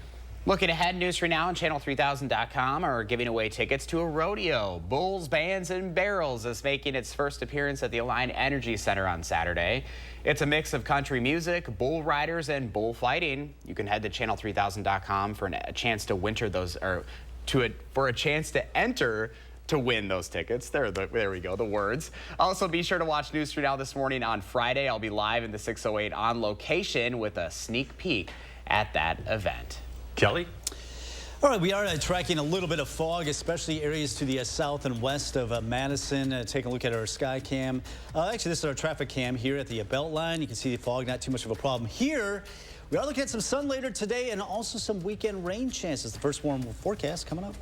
Looking ahead, News for Now and Channel3000.com are giving away tickets to a rodeo. Bulls, Bands, and Barrels is making its first appearance at the Alliant Energy Center on Saturday. It's a mix of country music, bull riders, and bullfighting. You can head to Channel3000.com for a chance to enter to win those tickets. There we go, the words. Also, be sure to watch News for Now this morning on Friday. I'll be live in the 608 on location with a sneak peek at that event. Kelly? All right, we are tracking a little bit of fog, especially areas to the south and west of Madison. Take a look at our sky cam. Actually, this is our traffic cam here at the Beltline. You can see the fog, not too much of a problem here. We are looking at some sun later today and also some weekend rain chances. The first warm forecast coming up.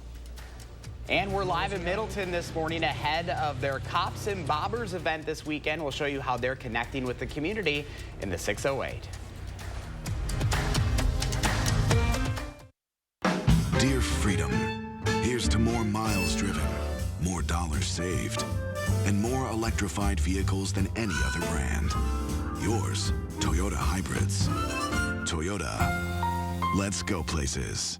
And we're live in Middleton this morning ahead of their Cops and Bobbers event this weekend. We'll show you how they're connecting with the community in the 608. Dear Freedom, here's to more miles driven, more dollars saved, and more electrified vehicles than any other brand. Yours, Toyota Hybrids. Toyota, let's go places.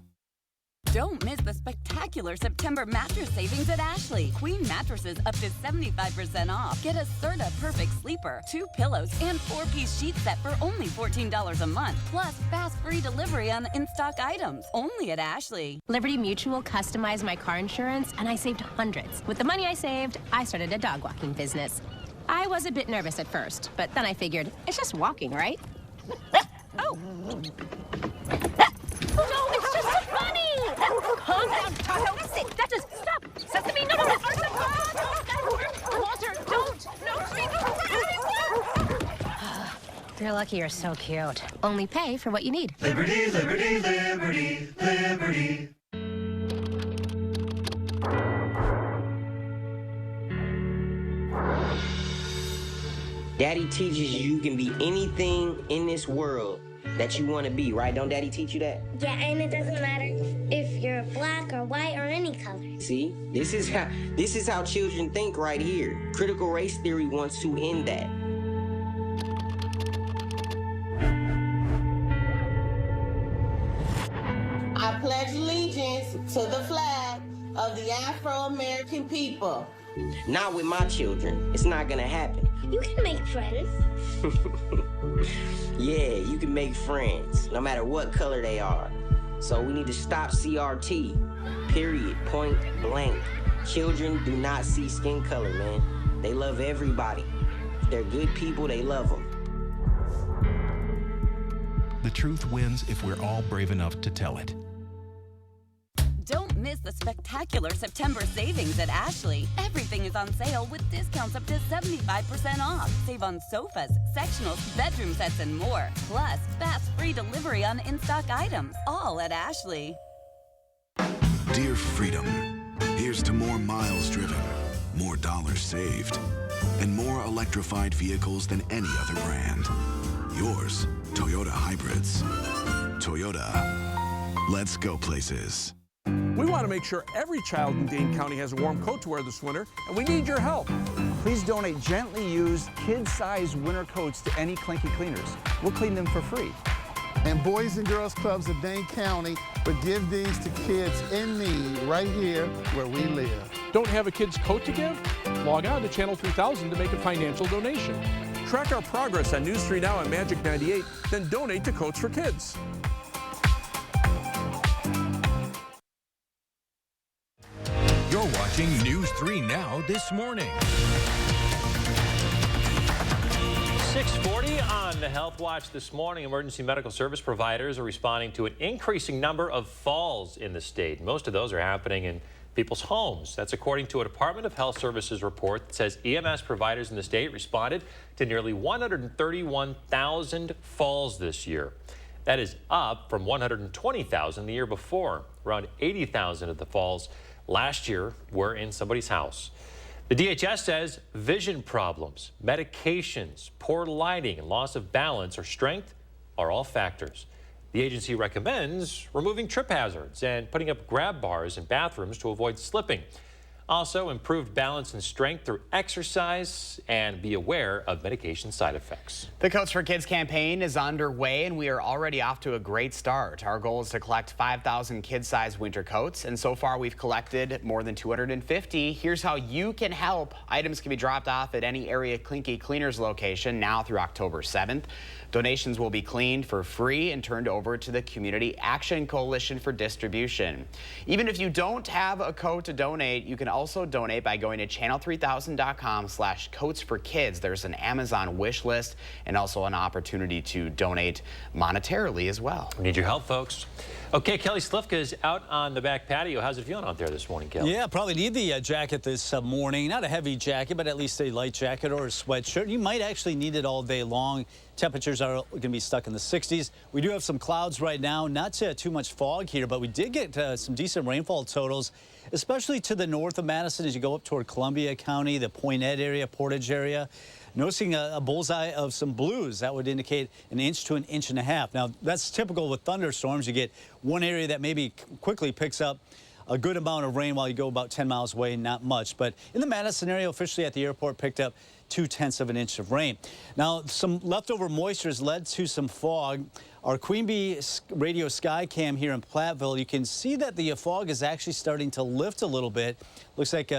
Don't miss the spectacular September mattress savings at Ashley. Queen mattresses up to 75% off. Get a Serta Perfect Sleeper, 2 pillows, and 4-piece sheet set for only $14 a month. Plus, fast free delivery on in-stock items. Only at Ashley. Liberty Mutual customized my car insurance, and I saved hundreds. With the money I saved, I started a dog walking business. I was a bit nervous at first, but then I figured, it's just walking, right? Oh! No, it's just a bunny! Calm down, Tahoe. That just stop. Sesame, no. Walter, don't. No, you're lucky you're so cute. Only pay for what you need. Liberty, liberty, liberty, liberty. Daddy teaches you can be anything in this world that you want to be, right? Don't Daddy teach you that? Yeah, and it doesn't matter if you're black or white or any color. See, this is how children think right here. Critical race theory wants to end that. to the flag of the Afro-American people. Not with my children. It's not gonna happen. You can make friends. Yeah, you can make friends, no matter what color they are. So we need to stop CRT. Period. Point blank. Children do not see skin color, man. They love everybody. If they're good people, they love them. The truth wins if we're all brave enough to tell it. Don't miss the spectacular September savings at Ashley. Everything is on sale with discounts up to 75% off. Save on sofas, sectionals, bedroom sets, and more. Plus, fast free delivery on in-stock items. All at Ashley. Dear Freedom, here's to more miles driven, more dollars saved, and more electrified vehicles than any other brand. Yours, Toyota Hybrids. Toyota, let's go places. We want to make sure every child in Dane County has a warm coat to wear this winter, and we need your help. Please donate gently used, kid-sized winter coats to any Clinky Cleaners. We'll clean them for free. And Boys and Girls Clubs of Dane County would give these to kids in need right here where we live. Don't have a kid's coat to give? Log on to Channel 3000 to make a financial donation. Track our progress on News 3 Now and Magic 98, then donate to Coats for Kids. You're watching News 3 Now this morning. 6:40 on the Health Watch this morning. Emergency medical service providers are responding to an increasing number of falls in the state. Most of those are happening in people's homes. That's according to a Department of Health Services report that says EMS providers in the state responded to nearly 131,000 falls this year. That is up from 120,000 the year before. Around 80,000 of the falls last year were in somebody's house. The DHS says vision problems, medications, poor lighting, and loss of balance or strength are all factors. The agency recommends removing trip hazards and putting up grab bars in bathrooms to avoid slipping. Also, improved balance and strength through exercise, and be aware of medication side effects. The Coats for Kids campaign is underway, and we are already off to a great start. Our goal is to collect 5,000 kid-sized winter coats, and so far we've collected more than 250. Here's how you can help. Items can be dropped off at any area Clinky Cleaners location now through October 7th. Donations will be cleaned for free and turned over to the Community Action Coalition for distribution. Even if you don't have a coat to donate, you can also donate by going to channel3000.com/coats4kids. There's an Amazon wish list and also an opportunity to donate monetarily as well. We need your help, folks. Okay, Kelly Slifka is out on the back patio. How's it feeling out there this morning, Kelly? Yeah, probably need the jacket this morning. Not a heavy jacket, but at least a light jacket or a sweatshirt. You might actually need it all day long. Temperatures are going to be stuck in the 60s. We do have some clouds right now. Not too much fog here, but we did get some decent rainfall totals, especially to the north of Madison as you go up toward Columbia County, the Poinet area, Portage area. Noticing a bullseye of some blues. That would indicate 1 inch to 1.5 inches. Now, that's typical with thunderstorms. You get one area that maybe quickly picks up a good amount of rain while you go about 10 miles away, not much. But in the Madison area, officially at the airport, picked up 0.2 of an inch of rain. Now, some leftover moisture has led to some fog. Our Queen Bee radio sky cam here in Platteville, you can see that the fog is actually starting to lift a little bit. Looks like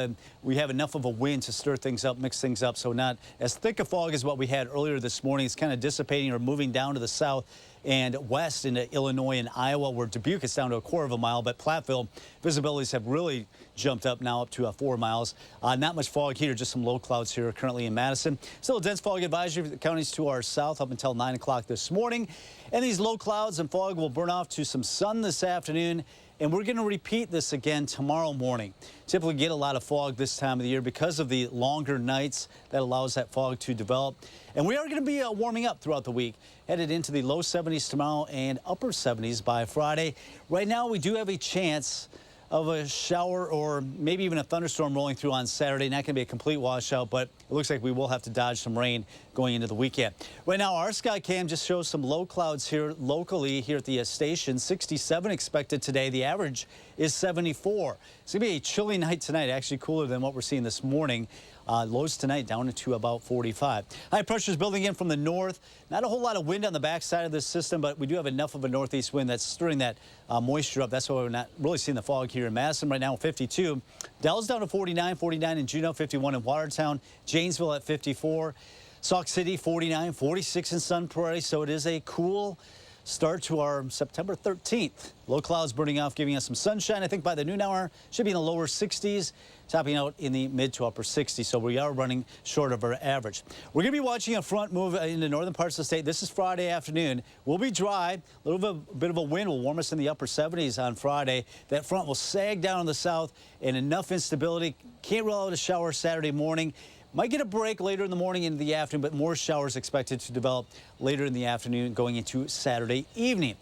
we have enough of a wind to stir things up, mix things up, so not as thick a fog as what we had earlier this morning. It's kind of dissipating or moving down to the south and west into Illinois and Iowa, where Dubuque is down to 1/4 mile, but Platteville visibilities have really jumped up now up to 4 miles. Not much fog here, just some low clouds here currently in Madison. Still a dense fog advisory for the counties to our south up until 9 o'clock this morning. And these low clouds and fog will burn off to some sun this afternoon. And we're going to repeat this again tomorrow morning. Typically get a lot of fog this time of the year because of the longer nights that allows that fog to develop. And we are going to be warming up throughout the week, headed into the low 70s tomorrow and upper 70s by Friday. Right now, we do have a chance of a shower or maybe even a thunderstorm rolling through on Saturday. Not going to be a complete washout, but it looks like we will have to dodge some rain going into the weekend. Right now, our sky cam just shows some low clouds here locally here at the station. 67 expected today. The average is 74. It's going to be a chilly night tonight, actually cooler than what we're seeing this morning. Lows tonight down to about 45. High pressure is building in from the north. Not a whole lot of wind on the backside of this system, but we do have enough of a northeast wind that's stirring that moisture up. That's why we're not really seeing the fog here in Madison right now, 52. Dallas down to 49, 49 in Juneau, 51 in Watertown, Janesville at 54. Sauk City 49, 46 in Sun Prairie, so it is a cool start to our September 13th. Low clouds burning off, giving us some sunshine. I think by the noon hour, should be in the lower 60s, topping out in the mid to upper 60s. So we are running short of our average. We're going to be watching a front move in the northern parts of the state. This is Friday afternoon. We'll be dry. A bit of a wind will warm us in the upper 70s on Friday. That front will sag down in the south and enough instability. Can't rule out a shower Saturday morning. Might get a break later in the morning into the afternoon, but more showers expected to develop later in the afternoon going into Saturday evening.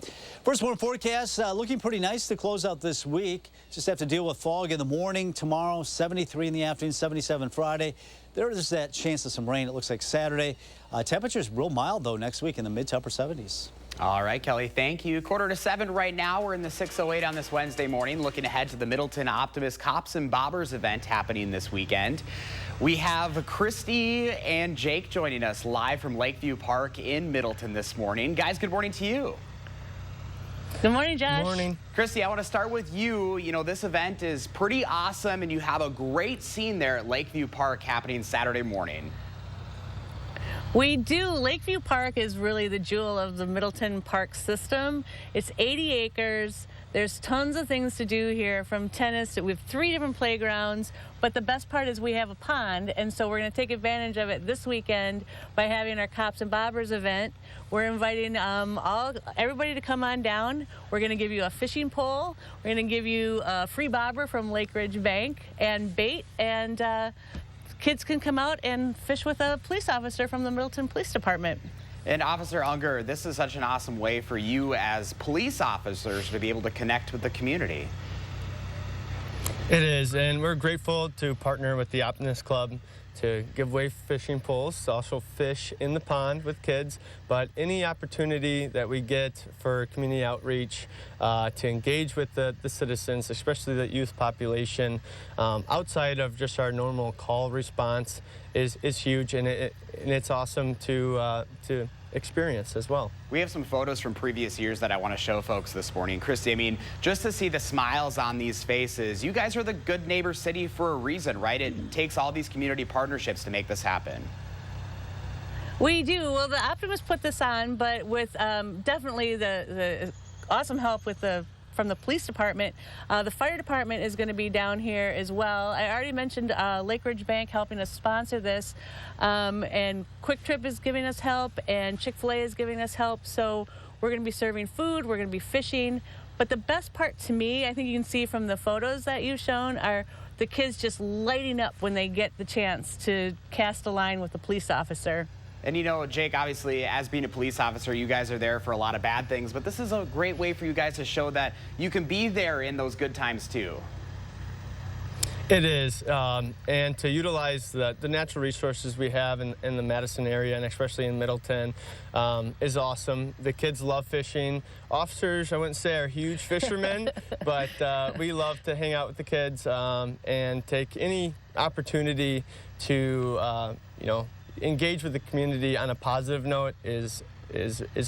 First warm forecast looking pretty nice to close out this week. Just have to deal with fog in the morning tomorrow, 73 in the afternoon, 77 Friday. There is that chance of some rain, it looks like Saturday. Temperatures real mild, though, next week in the mid to upper 70s. All right, Kelly, thank you. 6:45 right now. We're in the 6:08 on this Wednesday morning, looking ahead to the Middleton Optimist Cops and Bobbers event happening this weekend. We have Christy and Jake joining us live from Lakeview Park in Middleton this morning. Guys, good morning to you. Good morning, Josh. Good morning. Christy, I want to start with you. You know, this event is pretty awesome, and you have a great scene there at Lakeview Park happening Saturday morning. We do. Lakeview Park is really the jewel of the Middleton Park system. It's 80 acres. There's tons of things to do here, from tennis to, we have 3 different playgrounds, but the best part is we have a pond, and so we're going to take advantage of it this weekend by having our Cops and Bobbers event. We're inviting everybody to come on down. We're going to give you a fishing pole. We're going to give you a free bobber from Lake Ridge Bank and bait, and kids can come out and fish with a police officer from the Middleton Police Department. And Officer Unger, this is such an awesome way for you as police officers to be able to connect with the community. It is, and we're grateful to partner with the Optimist Club to give away fishing poles, to also fish in the pond with kids, but any opportunity that we get for community outreach to engage with the citizens, especially the youth population, outside of just our normal call response is huge, and it's awesome to experience as well. We have some photos from previous years that I want to show folks this morning. Christy, I mean, just to see the smiles on these faces, you guys are the good neighbor city for a reason, right? It takes all these community partnerships to make this happen. We do. Well, the Optimists put this on, but with definitely the awesome help from the police department. The fire department is going to be down here as well. I already mentioned Lake Ridge Bank helping us sponsor this, and Quick Trip is giving us help, and Chick-fil-A is giving us help. So we're going to be serving food, we're going to be fishing. But the best part to me, I think you can see from the photos that you've shown, are the kids just lighting up when they get the chance to cast a line with the police officer. And you know, Jake, obviously, as being a police officer, you guys are there for a lot of bad things, but this is a great way for you guys to show that you can be there in those good times too. It is, and to utilize the natural resources we have in the Madison area, and especially in Middleton, is awesome. The kids love fishing. Officers, I wouldn't say are huge fishermen, but we love to hang out with the kids and take any opportunity to, engage with the community on a positive note is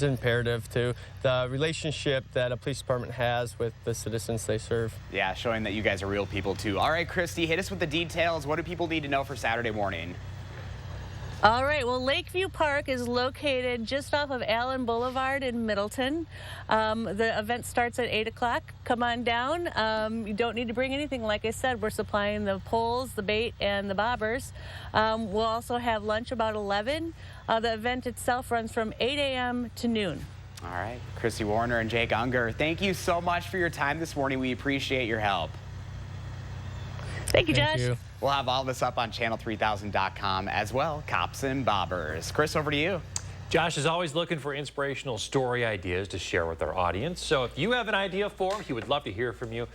imperative to the relationship that a police department has with the citizens they serve. Yeah, showing that you guys are real people too. All right, Christy, hit us with the details. What do people need to know for Saturday morning? All right, well, Lakeview Park is located just off of Allen Boulevard in Middleton. The event starts at 8 o'clock. Come on down. You don't need to bring anything. Like I said, we're supplying the poles, the bait, and the bobbers. We'll also have lunch about 11. The event itself runs from 8 a.m. to noon. All right, Christy Warner and Jake Unger, thank you so much for your time this morning. We appreciate your help. Thank you, Josh. Thank you. We'll have all this up on channel3000.com as well. Cops and Bobbers. Chris, over to you. Josh is always looking for inspirational story ideas to share with our audience. So if you have an idea for him, he would love to hear from you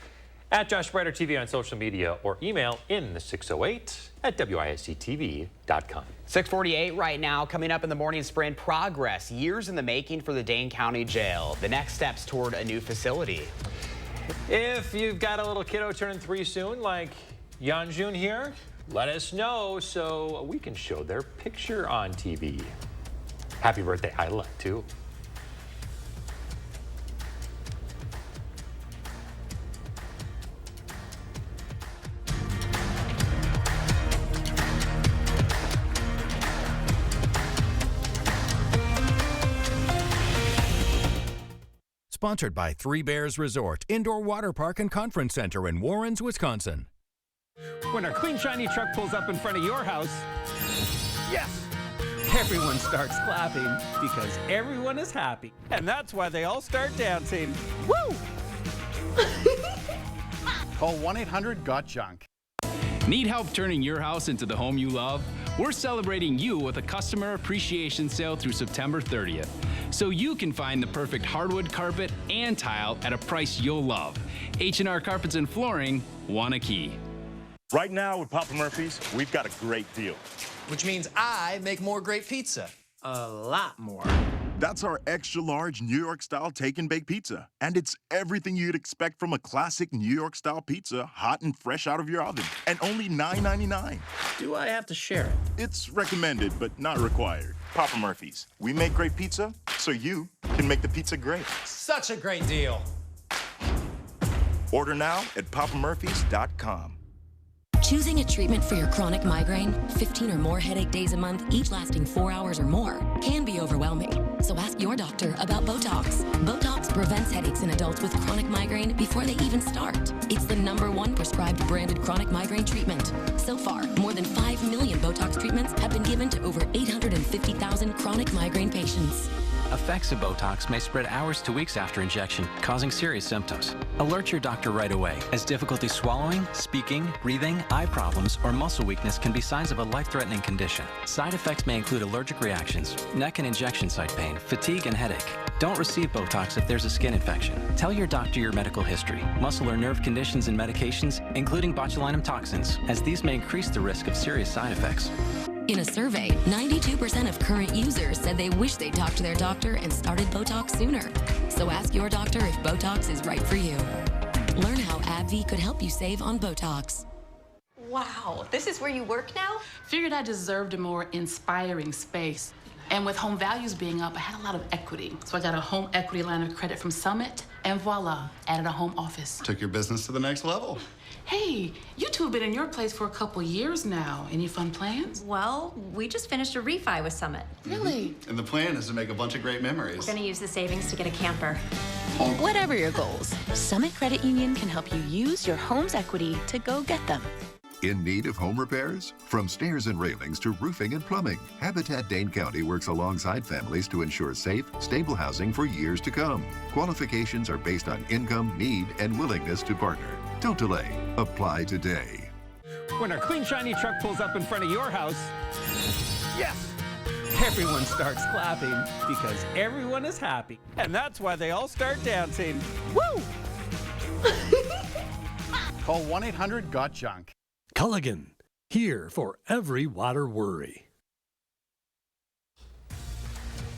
at Josh Spreiter TV on social media, or email in the 608@WISC-TV.com. 6:48 right now. Coming up in the morning sprint, progress, years in the making for the Dane County Jail. The next steps toward a new facility. If you've got a little kiddo turning 3 soon, like Yanjun here, let us know so we can show their picture on TV. Happy birthday, Isla, too. Sponsored by Three Bears Resort, Indoor Water Park and Conference Center in Warrens, Wisconsin. When our clean, shiny truck pulls up in front of your house, yes! Everyone starts clapping because everyone is happy. And that's why they all start dancing. Woo! Call 1-800-GOT-JUNK. Need help turning your house into the home you love? We're celebrating you with a customer appreciation sale through September 30th. So you can find the perfect hardwood carpet and tile at a price you'll love. H&R Carpets and Flooring, Wanakee. Right now with Papa Murphy's, we've got a great deal. Which means I make more great pizza. A lot more. That's our extra-large New York-style take-and-bake pizza. And it's everything you'd expect from a classic New York-style pizza, hot and fresh out of your oven. And only $9.99. Do I have to share it? It's recommended, but not required. Papa Murphy's. We make great pizza, so you can make the pizza great. Such a great deal. Order now at papamurphys.com. Choosing a treatment for your chronic migraine, 15 or more headache days a month, each lasting 4 hours or more, can be overwhelming. So ask your doctor about Botox. Botox prevents headaches in adults with chronic migraine before they even start. It's the #1 prescribed branded chronic migraine treatment. So far, more than 5 million Botox treatments have been given to over 850,000 chronic migraine patients. Effects of Botox may spread hours to weeks after injection, causing serious symptoms. Alert your doctor right away, as difficulty swallowing, speaking, breathing, eye problems, or muscle weakness can be signs of a life-threatening condition. Side effects may include allergic reactions, neck and injection site pain, fatigue, and headache. Don't receive Botox if there's a skin infection. Tell your doctor your medical history, muscle or nerve conditions and medications, including botulinum toxins, as these may increase the risk of serious side effects. In a survey, 92% of current users said they wish they talked to their doctor and started Botox sooner. So ask your doctor if Botox is right for you. Learn how AbbVie could help you save on Botox. Wow, this is where you work now? Figured I deserved a more inspiring space. And with home values being up, I had a lot of equity. So I got a home equity line of credit from Summit, and voila, added a home office. Took your business to the next level. Hey, you two have been in your place for a couple years now. Any fun plans? Well, we just finished a refi with Summit. Really? And the plan is to make a bunch of great memories. We're gonna use the savings to get a camper. Whatever your goals, Summit Credit Union can help you use your home's equity to go get them. In need of home repairs? From stairs and railings to roofing and plumbing, Habitat Dane County works alongside families to ensure safe, stable housing for years to come. Qualifications are based on income, need, and willingness to partner. Don't delay. Apply today. When our clean, shiny truck pulls up in front of your house, yes! Everyone starts clapping because everyone is happy. And that's why they all start dancing. Woo! Call 1-800-GOT-JUNK. Culligan, here for every water worry.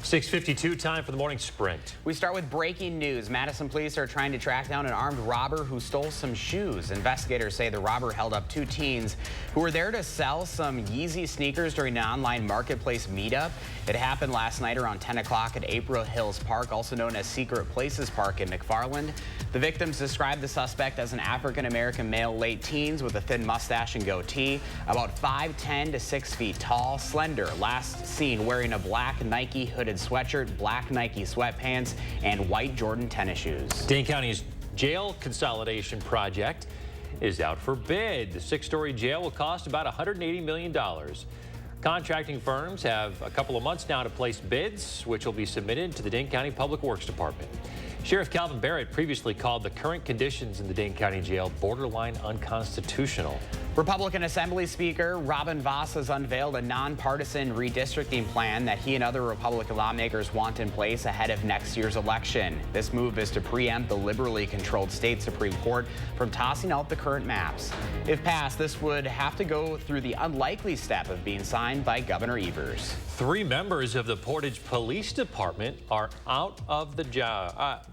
6:52, time for the morning sprint. We start with breaking news. Madison police are trying to track down an armed robber who stole some shoes. Investigators say the robber held up 2 teens who were there to sell some Yeezy sneakers during an online marketplace meetup. It happened last night around 10 o'clock at April Hills Park, also known as Secret Places Park in McFarland. The victims described the suspect as an African-American male, late teens, with a thin mustache and goatee, about 5'10" to 6 feet tall, slender, last seen wearing a black Nike hooded sweatshirt, black Nike sweatpants, and white Jordan tennis shoes. Dane County's jail consolidation project is out for bid. The 6-story jail will cost about $180 million. Contracting firms have a couple of months now to place bids, which will be submitted to the Dane County Public Works Department. Sheriff Calvin Barrett previously called the current conditions in the Dane County Jail borderline unconstitutional. Republican Assembly Speaker Robin Vos has unveiled a nonpartisan redistricting plan that he and other Republican lawmakers want in place ahead of next year's election. This move is to preempt the liberally controlled state Supreme Court from tossing out the current maps. If passed, this would have to go through the unlikely step of being signed by Governor Evers. 3 members of the Portage Police Department are out of the job,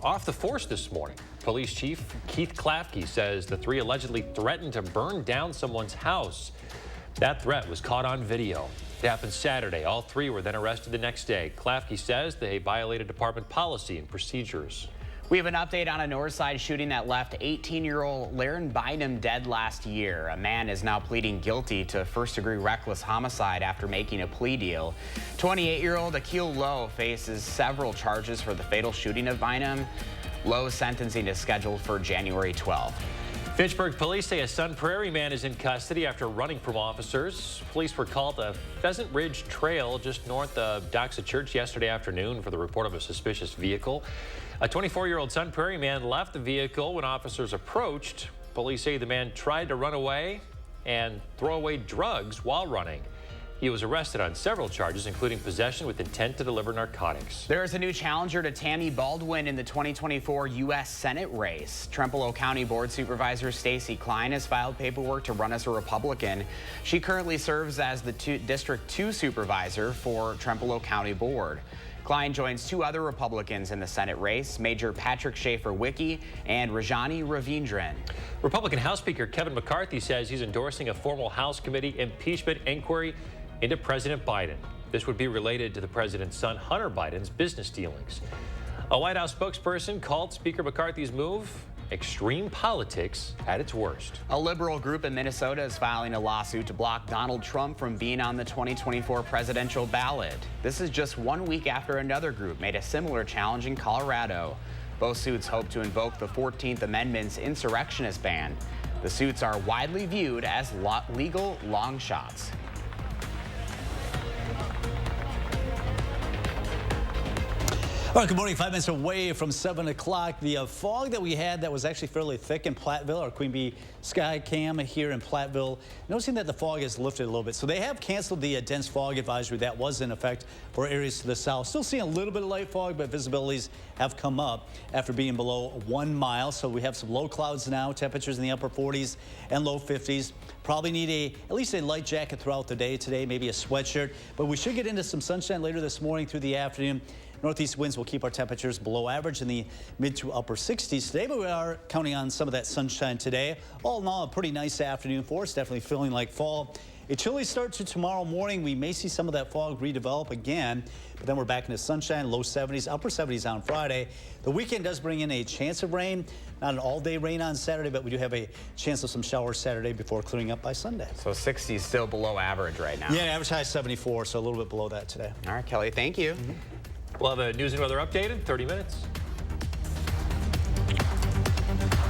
off the force this morning. Police Chief Keith Klafke says the three allegedly threatened to burn down someone's house. That threat was caught on video. It happened Saturday. All three were then arrested the next day. Klafke says they violated department policy and procedures. We have an update on a Northside shooting that left 18-year-old Laren Bynum dead last year. A man is now pleading guilty to first-degree reckless homicide after making a plea deal. 28-year-old Akil Lowe faces several charges for the fatal shooting of Bynum. Lowe's sentencing is scheduled for January 12th. Fitchburg police say a Sun Prairie man is in custody after running from officers. Police were called to Pheasant Ridge Trail just north of Doxa Church yesterday afternoon for the report of a suspicious vehicle. A 24-year-old Sun Prairie man left the vehicle when officers approached. Police say the man tried to run away and throw away drugs while running. He was arrested on several charges, including possession with intent to deliver narcotics. There is a new challenger to Tammy Baldwin in the 2024 U.S. Senate race. Trempealeau County Board Supervisor Stacy Klein has filed paperwork to run as a Republican. She currently serves as the District 2 Supervisor for Trempealeau County Board. Klein joins two other Republicans in the Senate race, Major Patrick Schaefer-Wicki and Rajani Ravindran. Republican House Speaker Kevin McCarthy says he's endorsing a formal House committee impeachment inquiry into President Biden. This would be related to the president's son, Hunter Biden's business dealings. A White House spokesperson called Speaker McCarthy's move extreme politics at its worst. A liberal group in Minnesota is filing a lawsuit to block Donald Trump from being on the 2024 presidential ballot. This is just 1 week after another group made a similar challenge in Colorado. Both suits hope to invoke the 14th Amendment's insurrectionist ban. The suits are widely viewed as legal long shots. All right, good morning. 5 minutes away from 7 o'clock. The fog that we had that was actually fairly thick in Platteville, our Queen Bee Sky Cam here in Platteville, noticing that the fog has lifted a little bit. So they have canceled the dense fog advisory that was in effect for areas to the south. Still seeing a little bit of light fog, but visibilities have come up after being below 1 mile. So we have some low clouds now, temperatures in the upper 40s and low 50s. Probably need at least a light jacket throughout the day today, maybe a sweatshirt. But we should get into some sunshine later this morning through the afternoon. Northeast winds will keep our temperatures below average in the mid to upper 60s today, but we are counting on some of that sunshine today. All in all, a pretty nice afternoon for us, definitely feeling like fall. A chilly start to tomorrow morning. We may see some of that fog redevelop again, but then we're back into sunshine, low 70s, upper 70s on Friday. The weekend does bring in a chance of rain. Not an all-day rain on Saturday, but we do have a chance of some showers Saturday before clearing up by Sunday. So 60 is still below average right now. Yeah, average high 74, so a little bit below that today. All right, Kelly, thank you. We'll have a news and weather update in 30 minutes.